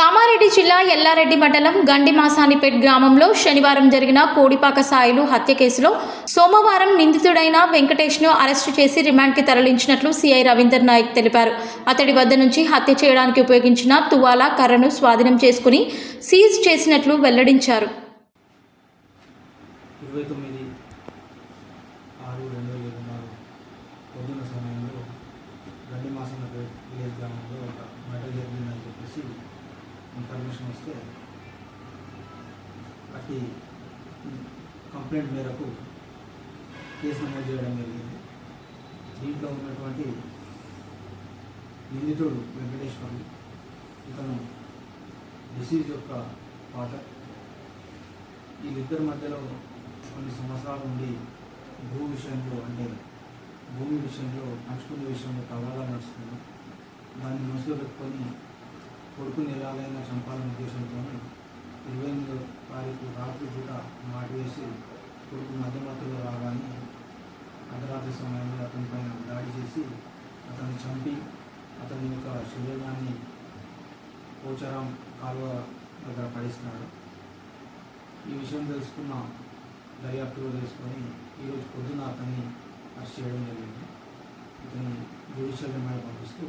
కామారెడ్డి జిల్లా ఎల్లారెడ్డి మండలం గండిమాసానిపేట్ గ్రామంలో శనివారం జరిగిన కోడిపాక సాయిలు హత్య కేసులో సోమవారం నిందితుడైన వెంకటేష్ను అరెస్టు చేసి రిమాండ్కి తరలించినట్లు సిఐ రవీందర్ నాయక్ తెలిపారు. అతడి వద్ద నుంచి హత్య చేయడానికి ఉపయోగించిన తువాలా కర్రను స్వాధీనం చేసుకుని సీజ్ చేసినట్లు వెల్లడించారు. 29/6/2024 పొద్దున్న సమయంలో గండిమాసానిపేట్ విలేజ్ గ్రామంలో ఒక మర్డర్ జరిగిందని చెప్పేసి ఇన్ఫర్మేషన్ వస్తే అతి కంప్లైంట్ మేరకు కేసు నమోదు చేయడం జరిగింది. దీంట్లో ఉన్నటువంటి నిందితుడు వెంకటేశ్వర్లు, ఇతను డిసీజ్ యొక్క ఫాదర్. వీళ్ళిద్దరి మధ్యలో కొన్ని సంవత్సరాల నుండి భూమి విషయంలో పంచుకునే విషయంలో తగాదా నడుస్తుంది. దాన్ని మనసులో పెట్టుకొని కొడుకుని ఎలాగైనా చంపాలనే ఉద్దేశంతో 28వ తారీఖు రాత్రి పూట మాట వేసి కొడుకు మధ్యమధ్యలో రాగానే అర్ధరాత్రి సమయంలో అతని పైన దాడి చేసి అతన్ని చంపి అతని యొక్క శరీరాన్ని పోచారం కాలువ దగ్గర పడేస్తున్నాడు. ఈ విషయం తెలుసుకున్న దర్యాప్తులో తెలుసుకొని ఈరోజు పొద్దున అతన్ని అరెస్ట్ చేయడం జరిగింది. ఇతని జ్యుడిషియల్ రిమాండ్ పంపిస్తూ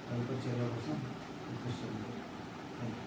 తదుపరి చర్యల కోసం రిక్వెస్ట్ చేయడం జరిగింది. Thank you.